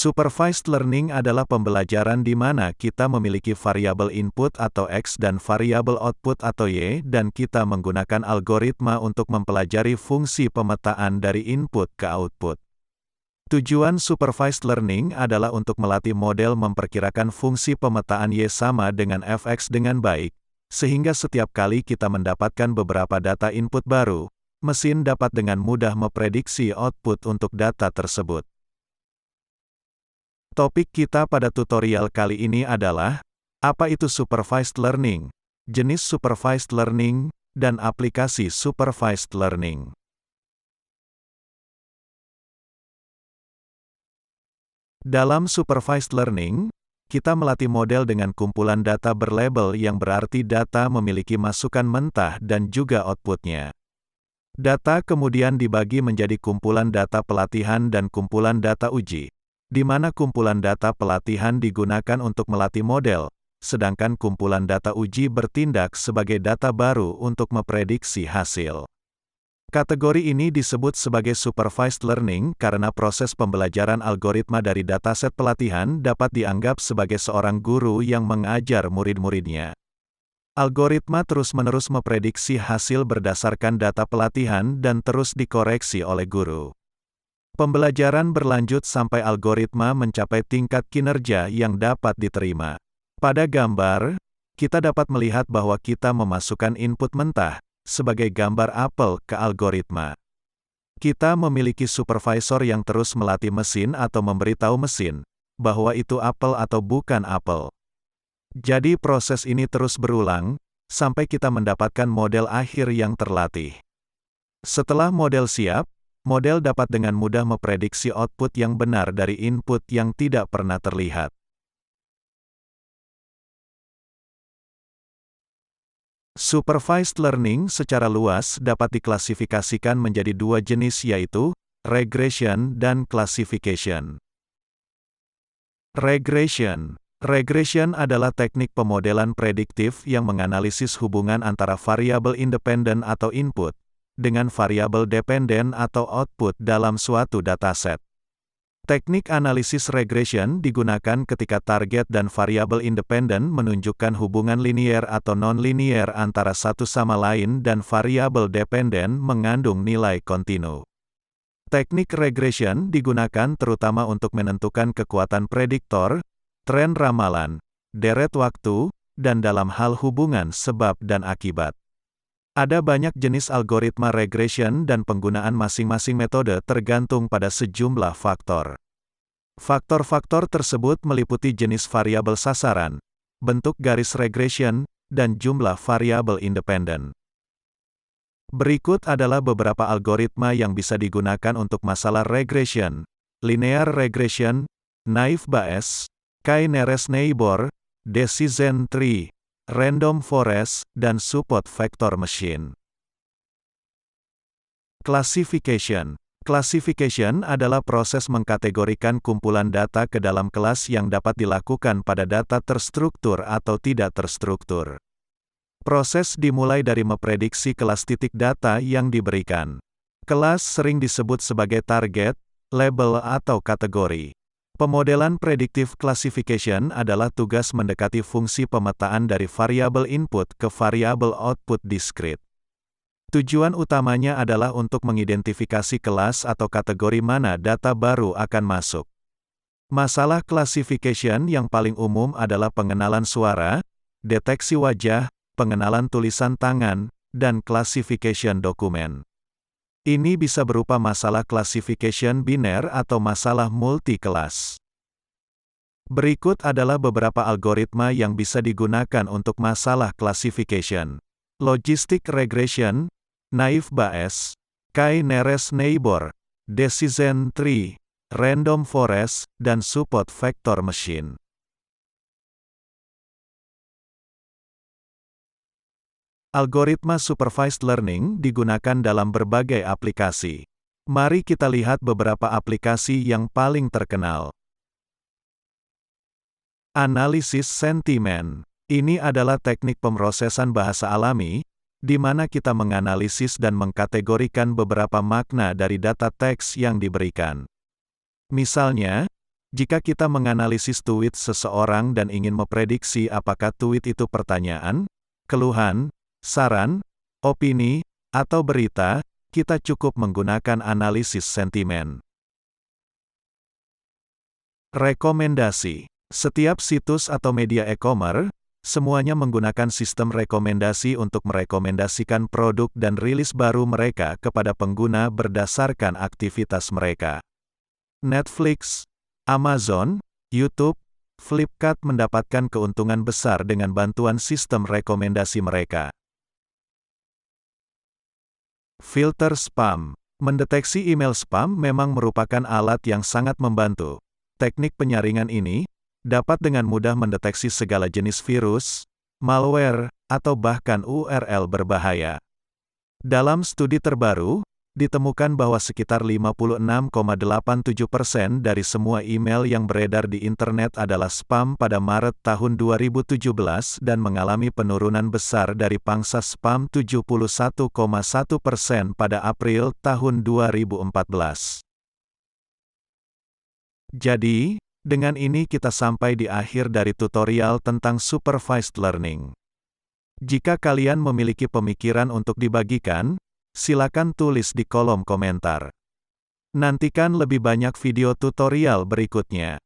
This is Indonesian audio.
Supervised learning adalah pembelajaran di mana kita memiliki variabel input atau X dan variabel output atau Y dan kita menggunakan algoritma untuk mempelajari fungsi pemetaan dari input ke output. Tujuan supervised learning adalah untuk melatih model memperkirakan fungsi pemetaan Y sama dengan fx dengan baik, sehingga setiap kali kita mendapatkan beberapa data input baru, mesin dapat dengan mudah memprediksi output untuk data tersebut. Topik kita pada tutorial kali ini adalah, apa itu supervised learning, jenis supervised learning, dan aplikasi supervised learning. Dalam supervised learning, kita melatih model dengan kumpulan data berlabel yang berarti data memiliki masukan mentah dan juga outputnya. Data kemudian dibagi menjadi kumpulan data pelatihan dan kumpulan data uji, di mana kumpulan data pelatihan digunakan untuk melatih model, sedangkan kumpulan data uji bertindak sebagai data baru untuk memprediksi hasil. Kategori ini disebut sebagai supervised learning karena proses pembelajaran algoritma dari dataset pelatihan dapat dianggap sebagai seorang guru yang mengajar murid-muridnya. Algoritma terus-menerus memprediksi hasil berdasarkan data pelatihan dan terus dikoreksi oleh guru. Pembelajaran berlanjut sampai algoritma mencapai tingkat kinerja yang dapat diterima. Pada gambar, kita dapat melihat bahwa kita memasukkan input mentah, sebagai gambar apel ke algoritma. Kita memiliki supervisor yang terus melatih mesin atau memberitahu mesin, bahwa itu apel atau bukan apel. Jadi proses ini terus berulang, sampai kita mendapatkan model akhir yang terlatih. Setelah model siap, model dapat dengan mudah memprediksi output yang benar dari input yang tidak pernah terlihat. Supervised learning secara luas dapat diklasifikasikan menjadi dua jenis yaitu, regression dan classification. Regression adalah teknik pemodelan prediktif yang menganalisis hubungan antara variabel independen atau input, dengan variabel dependen atau output dalam suatu dataset. Teknik analisis regression digunakan ketika target dan variabel independen menunjukkan hubungan linier atau non-linier antara satu sama lain dan variabel dependen mengandung nilai kontinu. Teknik regression digunakan terutama untuk menentukan kekuatan prediktor, tren ramalan, deret waktu, dan dalam hal hubungan sebab dan akibat. Ada banyak jenis algoritma regression dan penggunaan masing-masing metode tergantung pada sejumlah faktor. Faktor-faktor tersebut meliputi jenis variabel sasaran, bentuk garis regression, dan jumlah variabel independen. Berikut adalah beberapa algoritma yang bisa digunakan untuk masalah regression: linear regression, naive Bayes, k-nearest neighbor, decision tree, random forest, dan support vector machine. Classification adalah proses mengkategorikan kumpulan data ke dalam kelas yang dapat dilakukan pada data terstruktur atau tidak terstruktur. Proses dimulai dari memprediksi kelas titik data yang diberikan. Kelas sering disebut sebagai target, label atau kategori. Pemodelan predictive classification adalah tugas mendekati fungsi pemetaan dari variabel input ke variabel output diskrit. Tujuan utamanya adalah untuk mengidentifikasi kelas atau kategori mana data baru akan masuk. Masalah classification yang paling umum adalah pengenalan suara, deteksi wajah, pengenalan tulisan tangan, dan classification dokumen. Ini bisa berupa masalah classification biner atau masalah multi-kelas. Berikut adalah beberapa algoritma yang bisa digunakan untuk masalah classification. Logistic regression, naive Bayes, k-nearest neighbor, decision tree, random forest, dan support vector machine. Algoritma supervised learning digunakan dalam berbagai aplikasi. Mari kita lihat beberapa aplikasi yang paling terkenal. Analisis sentimen. Ini adalah teknik pemrosesan bahasa alami, di mana kita menganalisis dan mengkategorikan beberapa makna dari data teks yang diberikan. Misalnya, Jika kita menganalisis tweet seseorang dan ingin memprediksi apakah tweet itu pertanyaan, keluhan, saran, opini, atau berita, kita cukup menggunakan analisis sentimen. Rekomendasi. Setiap situs atau media e-commerce, semuanya menggunakan sistem rekomendasi untuk merekomendasikan produk dan rilis baru mereka kepada pengguna berdasarkan aktivitas mereka. Netflix, Amazon, YouTube, Flipkart mendapatkan keuntungan besar dengan bantuan sistem rekomendasi mereka. Filter spam. Mendeteksi email spam memang merupakan alat yang sangat membantu. Teknik penyaringan ini dapat dengan mudah mendeteksi segala jenis virus, malware, atau bahkan URL berbahaya. Dalam studi terbaru, ditemukan bahwa sekitar 56,87% dari semua email yang beredar di internet adalah spam pada Maret tahun 2017 dan mengalami penurunan besar dari pangsa spam 71,1% pada April tahun 2014. Jadi, dengan ini kita sampai di akhir dari tutorial tentang supervised learning. Jika kalian memiliki pemikiran untuk dibagikan, silakan tulis di kolom komentar. Nantikan lebih banyak video tutorial berikutnya.